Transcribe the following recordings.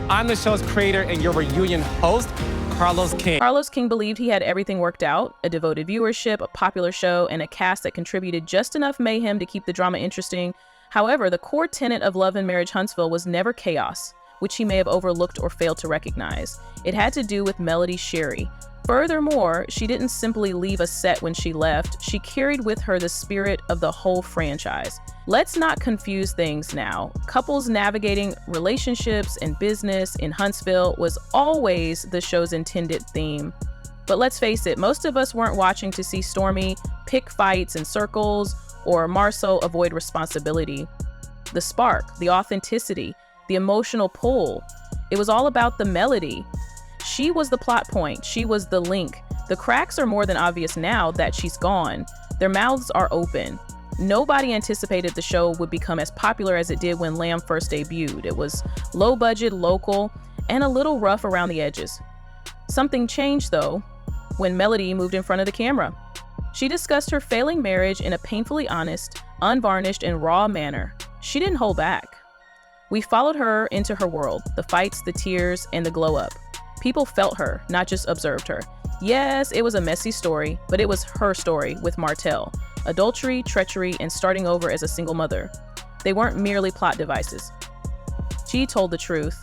I'm the show's creator and your reunion host, Carlos King. Carlos King believed he had everything worked out: a devoted viewership, a popular show, and a cast that contributed just enough mayhem to keep the drama interesting. However, the core tenet of Love and Marriage Huntsville was never chaos, which he may have overlooked or failed to recognize. It had to do with Melody Shari. Furthermore, she didn't simply leave a set when she left, she carried with her the spirit of the whole franchise. Let's not confuse things now. Couples navigating relationships and business in Huntsville was always the show's intended theme. But let's face it, most of us weren't watching to see Stormy pick fights in circles or Marcel avoid responsibility. The spark, the authenticity, the emotional pull, it was all about the Melody. She was the plot point. She was the link. The cracks are more than obvious now that she's gone. Their mouths are open. Nobody anticipated the show would become as popular as it did when LAMH first debuted. It was low budget, local, and a little rough around the edges. Something changed, though, when Melody moved in front of the camera. She discussed her failing marriage in a painfully honest, unvarnished, and raw manner. She didn't hold back. We followed her into her world, the fights, the tears, and the glow-up. People felt her, not just observed her. Yes, it was a messy story, but it was her story with Martell. Adultery, treachery, and starting over as a single mother. They weren't merely plot devices. She told the truth.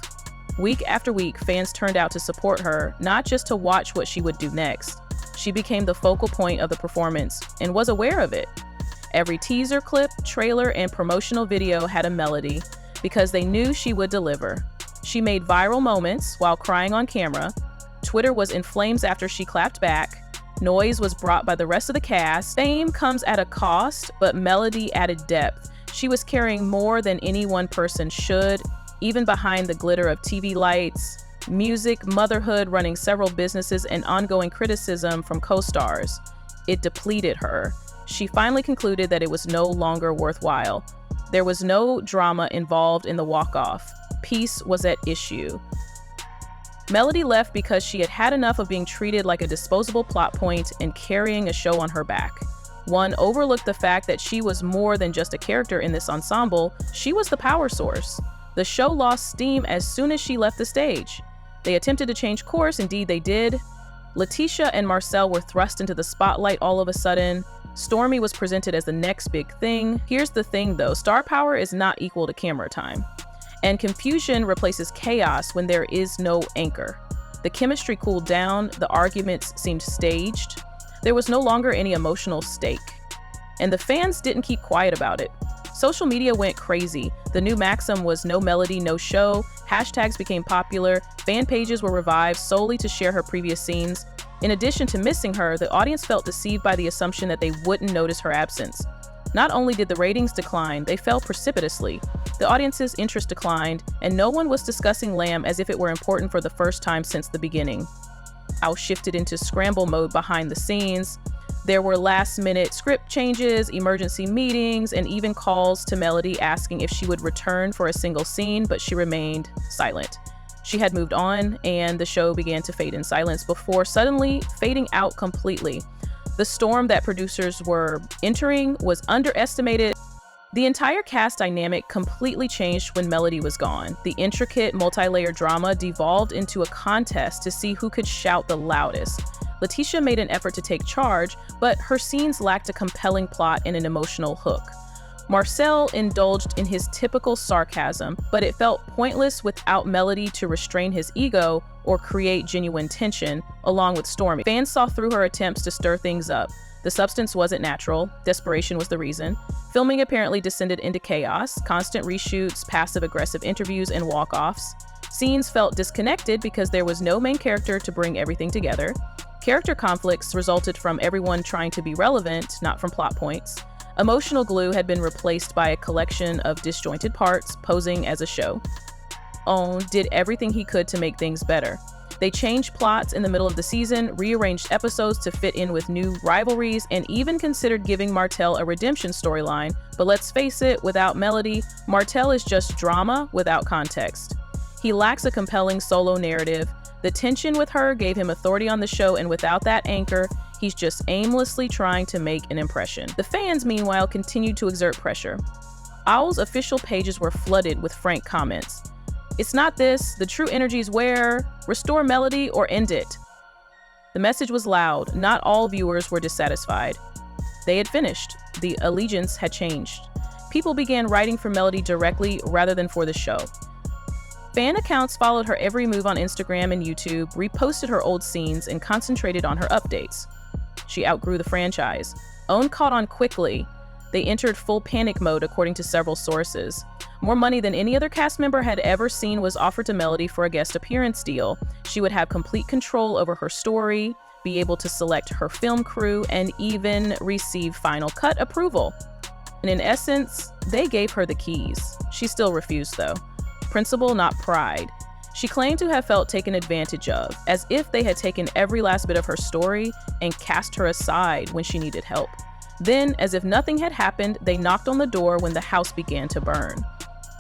Week after week, fans turned out to support her, not just to watch what she would do next. She became the focal point of the performance and was aware of it. Every teaser clip, trailer, and promotional video had a Melody because they knew she would deliver. She made viral moments while crying on camera. Twitter was in flames after she clapped back. Noise was brought by the rest of the cast. Fame comes at a cost, but Melody added depth. She was carrying more than any one person should, even behind the glitter of TV lights, music, motherhood, running several businesses, and ongoing criticism from co-stars. It depleted her. She finally concluded that it was no longer worthwhile. There was no drama involved in the walk-off. Peace was at issue. Melody left because she had had enough of being treated like a disposable plot point and carrying a show on her back. One overlooked the fact that she was more than just a character in this ensemble. She was the power source. The show lost steam as soon as she left the stage. They attempted to change course, indeed they did. Letitia and Marcel were thrust into the spotlight all of a sudden. Stormy was presented as the next big thing. Here's the thing though, star power is not equal to camera time. And confusion replaces chaos when there is no anchor. The chemistry cooled down, the arguments seemed staged. There was no longer any emotional stake. And the fans didn't keep quiet about it. Social media went crazy. The new maxim was no Melody, no show. Hashtags became popular. Fan pages were revived solely to share her previous scenes. In addition to missing her, the audience felt deceived by the assumption that they wouldn't notice her absence. Not only did the ratings decline, they fell precipitously. The audience's interest declined, and no one was discussing LAMH as if it were important for the first time since the beginning. I shifted into scramble mode behind the scenes. There were last-minute script changes, emergency meetings, and even calls to Melody asking if she would return for a single scene, but she remained silent. She had moved on, and the show began to fade in silence before suddenly fading out completely. The storm that producers were entering was underestimated. The entire cast dynamic completely changed when Melody was gone. The intricate, multi-layered drama devolved into a contest to see who could shout the loudest. Letitia made an effort to take charge, but her scenes lacked a compelling plot and an emotional hook. Marcel indulged in his typical sarcasm, but it felt pointless without Melody to restrain his ego or create genuine tension, along with Stormy. Fans saw through her attempts to stir things up. The substance wasn't natural. Desperation was the reason. Filming apparently descended into chaos, constant reshoots, passive-aggressive interviews, and walk-offs. Scenes felt disconnected because there was no main character to bring everything together. Character conflicts resulted from everyone trying to be relevant, not from plot points. Emotional glue had been replaced by a collection of disjointed parts posing as a show. OWN did everything he could to make things better. They changed plots in the middle of the season, rearranged episodes to fit in with new rivalries, and even considered giving Martell a redemption storyline. But let's face it, without Melody, Martell is just drama without context. He lacks a compelling solo narrative. The tension with her gave him authority on the show, and without that anchor, he's just aimlessly trying to make an impression. The fans, meanwhile, continued to exert pressure. OWL's official pages were flooded with frank comments. It's not this, the true energy is where, restore Melody or end it. The message was loud. Not all viewers were dissatisfied. They had finished. The allegiance had changed. People began writing for Melody directly rather than for the show. Fan accounts followed her every move on Instagram and YouTube, reposted her old scenes, and concentrated on her updates. She outgrew the franchise. OWN caught on quickly. They entered full panic mode, according to several sources. More money than any other cast member had ever seen was offered to Melody for a guest appearance deal. She would have complete control over her story, be able to select her film crew, and even receive final cut approval. And in essence, they gave her the keys. She still refused, though. Principle, not pride. She claimed to have felt taken advantage of, as if they had taken every last bit of her story and cast her aside when she needed help. Then, as if nothing had happened, they knocked on the door when the house began to burn.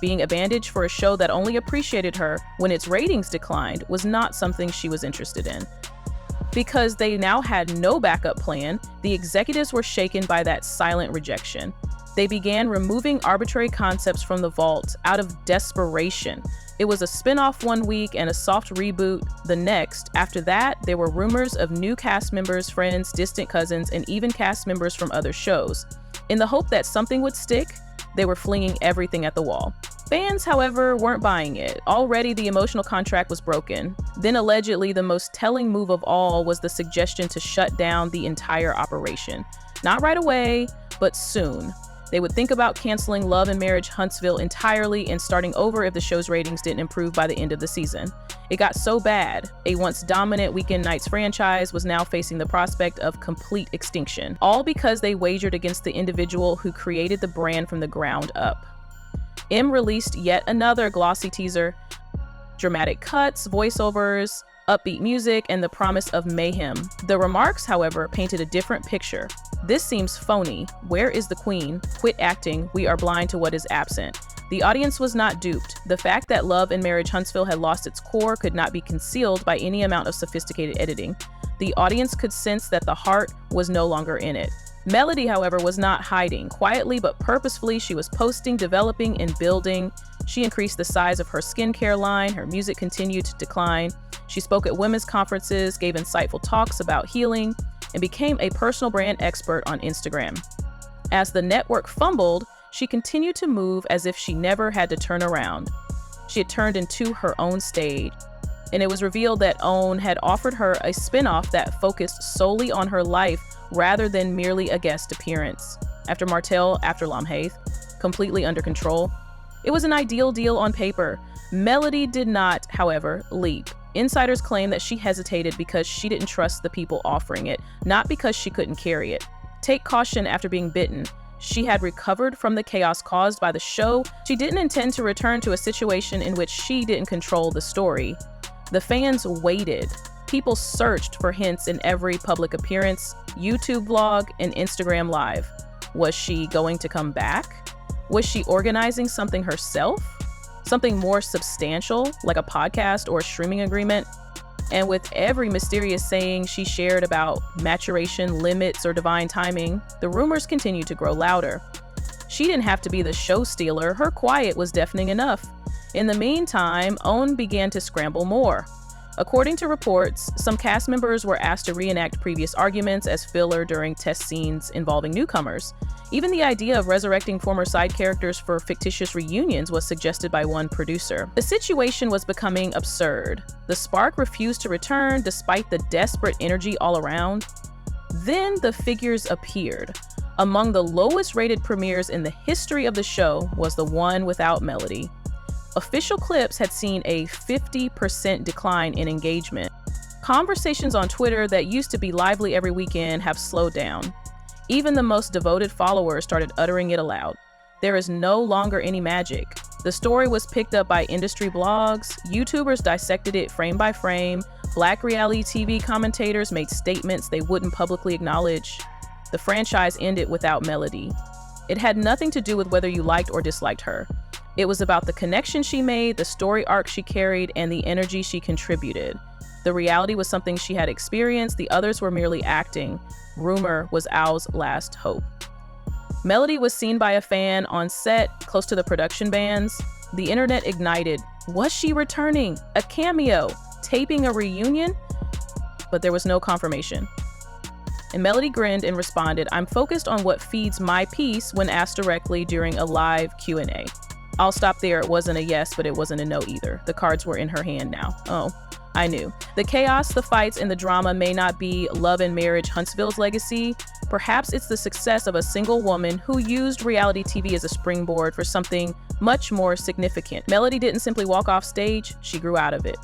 Being a bandage for a show that only appreciated her when its ratings declined was not something she was interested in. Because they now had no backup plan, the executives were shaken by that silent rejection. They began removing arbitrary concepts from the vault out of desperation. It was a spin-off one week and a soft reboot the next. After that, there were rumors of new cast members, friends, distant cousins, and even cast members from other shows. In the hope that something would stick, they were flinging everything at the wall. Fans, however, weren't buying it. Already the emotional contract was broken. Then allegedly the most telling move of all was the suggestion to shut down the entire operation. Not right away, but soon. They would think about canceling Love and Marriage Huntsville entirely and starting over if the show's ratings didn't improve by the end of the season. It got so bad, a once dominant Weekend Nights franchise was now facing the prospect of complete extinction, all because they wagered against the individual who created the brand from the ground up. M released yet another glossy teaser, dramatic cuts, voiceovers, upbeat music, and the promise of mayhem. The remarks, however, painted a different picture. This seems phony. Where is the queen? Quit acting. We are blind to what is absent. The audience was not duped. The fact that Love and Marriage Huntsville had lost its core could not be concealed by any amount of sophisticated editing. The audience could sense that the heart was no longer in it. Melody, however, was not hiding. Quietly but purposefully, she was posting, developing, and building. She increased the size of her skincare line. Her music continued to decline. She spoke at women's conferences, gave insightful talks about healing, and became a personal brand expert on Instagram. As the network fumbled, she continued to move as if she never had to turn around. She had turned into her own stage, and it was revealed that OWN had offered her a spinoff that focused solely on her life rather than merely a guest appearance. After Martell, after LAMH, completely under control. It was an ideal deal on paper. Melody did not, however, leap. Insiders claim that she hesitated because she didn't trust the people offering it, not because she couldn't carry it. Take caution after being bitten. She had recovered from the chaos caused by the show. She didn't intend to return to a situation in which she didn't control the story. The fans waited. People searched for hints in every public appearance, YouTube vlog, and Instagram live. Was she going to come back? Was she organizing something herself? Something more substantial, like a podcast or a streaming agreement? And with every mysterious saying she shared about maturation, limits, or divine timing, the rumors continued to grow louder. She didn't have to be the show stealer. Her quiet was deafening enough. In the meantime, OWN began to scramble more. According to reports, some cast members were asked to reenact previous arguments as filler during test scenes involving newcomers. Even the idea of resurrecting former side characters for fictitious reunions was suggested by one producer. The situation was becoming absurd. The spark refused to return despite the desperate energy all around. Then the figures appeared. Among the lowest rated premieres in the history of the show was the one without Melody. Official clips had seen a 50% decline in engagement. Conversations on Twitter that used to be lively every weekend have slowed down. Even the most devoted followers started uttering it aloud. There is no longer any magic. The story was picked up by industry blogs, YouTubers dissected it frame by frame, Black reality TV commentators made statements they wouldn't publicly acknowledge. The franchise ended without Melody. It had nothing to do with whether you liked or disliked her. It was about the connection she made, the story arc she carried, and the energy she contributed. The reality was something she had experienced, the others were merely acting. Rumor was Owl's last hope. Melody was seen by a fan on set, close to the production bands. The internet ignited. Was she returning? A cameo? Taping a reunion? But there was no confirmation. And Melody grinned and responded, "I'm focused on what feeds my piece," when asked directly during a live Q&A. I'll stop there. It wasn't a yes, but it wasn't a no either. The cards were in her hand now. Oh, I knew. The chaos, the fights, and the drama may not be Love and Marriage Huntsville's legacy. Perhaps it's the success of a single woman who used reality TV as a springboard for something much more significant. Melody didn't simply walk off stage, she grew out of it.